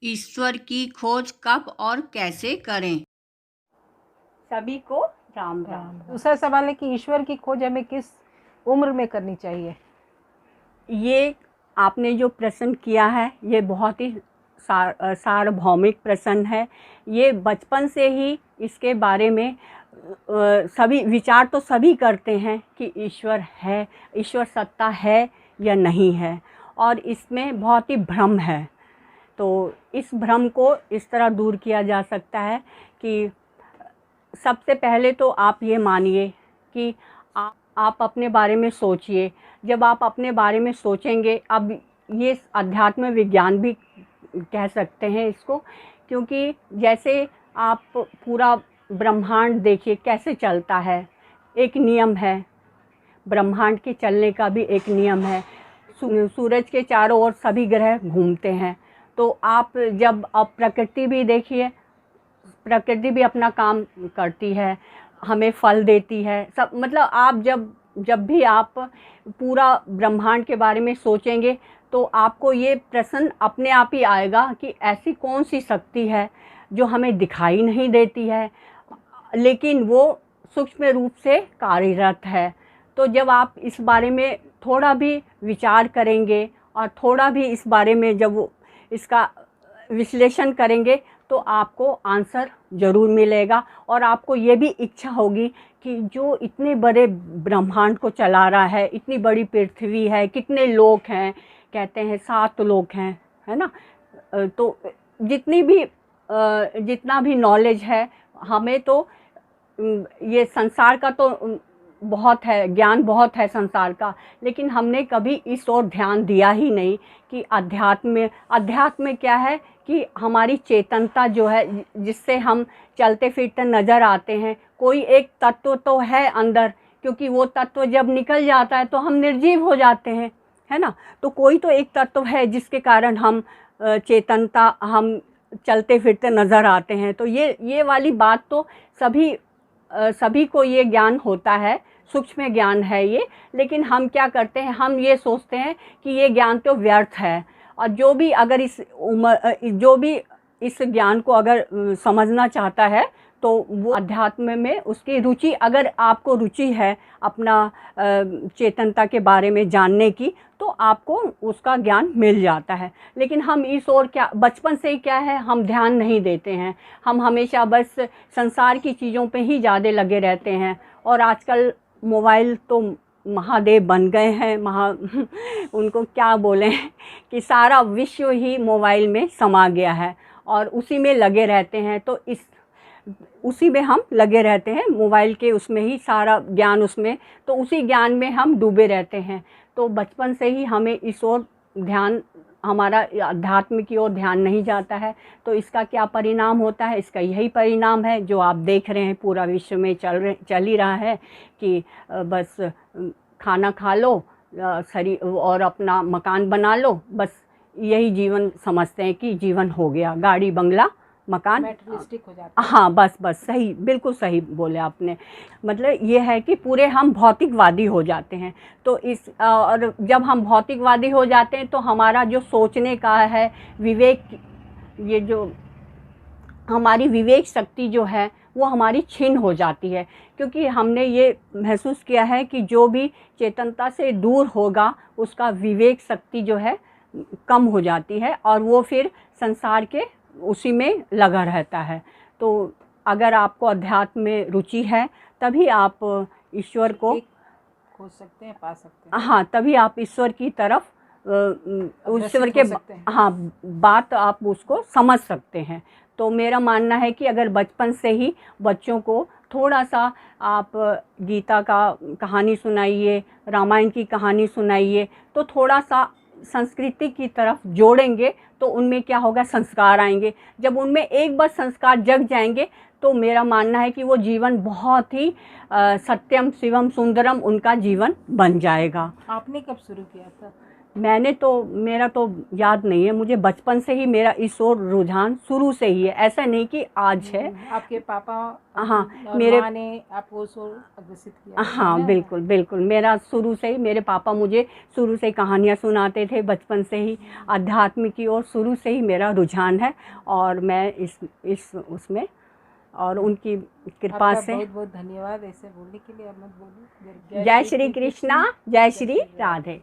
ईश्वर की खोज कब और कैसे करें? सभी को राम राम। दूसरा सवाल है कि ईश्वर की खोज हमें किस उम्र में करनी चाहिए? ये आपने जो प्रश्न किया है ये बहुत ही सार्वभौमिक प्रश्न है। ये बचपन से ही इसके बारे में सभी विचार तो सभी करते हैं कि ईश्वर है, ईश्वर सत्ता है या नहीं है, और इसमें बहुत ही भ्रम है। तो इस भ्रम को इस तरह दूर किया जा सकता है कि सबसे पहले तो आप ये मानिए कि आप अपने बारे में सोचिए। जब आप अपने बारे में सोचेंगे, अब ये अध्यात्म विज्ञान भी कह सकते हैं इसको, क्योंकि जैसे आप पूरा ब्रह्मांड देखिए कैसे चलता है, एक नियम है, ब्रह्मांड के चलने का भी एक नियम है। सूरज के चारों ओर सभी ग्रह घूमते हैं। तो आप जब अब प्रकृति भी देखिए, प्रकृति भी अपना काम करती है, हमें फल देती है सब। मतलब आप जब भी आप पूरा ब्रह्मांड के बारे में सोचेंगे तो आपको ये प्रश्न अपने आप ही आएगा कि ऐसी कौन सी शक्ति है जो हमें दिखाई नहीं देती है लेकिन वो सूक्ष्म रूप से कार्यरत है। तो जब आप इस बारे में थोड़ा भी विचार करेंगे और थोड़ा भी इस बारे में जब वो इसका विश्लेषण करेंगे तो आपको आंसर ज़रूर मिलेगा, और आपको ये भी इच्छा होगी कि जो इतने बड़े ब्रह्मांड को चला रहा है, इतनी बड़ी पृथ्वी है, कितने लोक हैं, कहते हैं 7 लोक हैं, है ना। तो जितना भी नॉलेज है हमें, तो ये संसार का तो बहुत है, ज्ञान बहुत है संसार का, लेकिन हमने कभी इस ओर ध्यान दिया ही नहीं कि अध्यात्म क्या है कि हमारी चेतनता जो है, जिससे हम चलते फिरते नज़र आते हैं। कोई एक तत्व तो है अंदर, क्योंकि वो तत्व जब निकल जाता है तो हम निर्जीव हो जाते हैं, है ना। तो कोई तो एक तत्व है जिसके कारण हम चेतनता, हम चलते फिरते नज़र आते हैं। तो ये वाली बात तो सभी को ये ज्ञान होता है, सूक्ष्म ज्ञान है ये। लेकिन हम क्या करते हैं, हम ये सोचते हैं कि ये ज्ञान तो व्यर्थ है, और जो भी इस ज्ञान को अगर समझना चाहता है तो वो अध्यात्म में उसकी रुचि, अगर आपको रुचि है अपना चेतनता के बारे में जानने की, तो आपको उसका ज्ञान मिल जाता है। लेकिन हम इस ओर क्या, बचपन से ही क्या है, हम ध्यान नहीं देते हैं। हम हमेशा बस संसार की चीज़ों पे ही ज़्यादा लगे रहते हैं। और आजकल मोबाइल तो महादेव बन गए हैं, उनको क्या बोलें कि सारा विश्व ही मोबाइल में समा गया है और उसी में लगे रहते हैं। तो उसी में हम लगे रहते हैं, मोबाइल के उसमें ही सारा ज्ञान उसमें, तो उसी ज्ञान में हम डूबे रहते हैं। तो बचपन से ही हमें इस ओर ध्यान, हमारा अध्यात्म की ओर ध्यान नहीं जाता है। तो इसका क्या परिणाम होता है? इसका यही परिणाम है जो आप देख रहे हैं पूरा विश्व में चल ही रहा है कि बस खाना खा लो, शरीर और अपना मकान बना लो, बस यही जीवन समझते हैं कि जीवन हो गया, गाड़ी बंगला मकान, मैटेरियलिस्टिक हो जाता है। हाँ बस सही, बिल्कुल सही बोले आपने। मतलब ये है कि पूरे हम भौतिकवादी हो जाते हैं। तो और जब हम भौतिकवादी हो जाते हैं तो हमारा जो सोचने का है, विवेक, ये जो हमारी विवेक शक्ति जो है वो हमारी छीन हो जाती है। क्योंकि हमने ये महसूस किया है कि जो भी चेतनता से दूर होगा उसका विवेक शक्ति जो है कम हो जाती है, और वो फिर संसार के उसी में लगा रहता है। तो अगर आपको अध्यात्म में रुचि है तभी आप ईश्वर को खोज सकते हैं, पा सकते हैं। हाँ, तभी आप ईश्वर की तरफ, ईश्वर के हाँ बात आप उसको समझ सकते हैं। तो मेरा मानना है कि अगर बचपन से ही बच्चों को थोड़ा सा आप गीता का कहानी सुनाइए, रामायण की कहानी सुनाइए, तो थोड़ा सा संस्कृति की तरफ जोड़ेंगे तो उनमें क्या होगा, संस्कार आएंगे। जब उनमें एक बार संस्कार जग जाएंगे तो मेरा मानना है कि वो जीवन बहुत ही सत्यम शिवम सुंदरम उनका जीवन बन जाएगा। आपने कब शुरू किया था? मैंने तो, मेरा तो याद नहीं है, मुझे बचपन से ही मेरा इस ओर रुझान शुरू से ही है, ऐसा नहीं कि आज है। आपके पापा हाँ, और मेरे माँ ने आपको उस ओर अग्रसित किया, हाँ, बिल्कुल बिल्कुल, मेरा शुरू से ही, मेरे पापा मुझे शुरू से ही कहानियाँ सुनाते थे, बचपन से ही आध्यात्म की ओर शुरू से ही मेरा रुझान है। और मैं इस उसमें, और उनकी कृपा आपका से। बहुत बहुत धन्यवाद ऐसे बोलने के लिए। अब मत बोलिए। जय श्री कृष्णा, जय श्री राधे।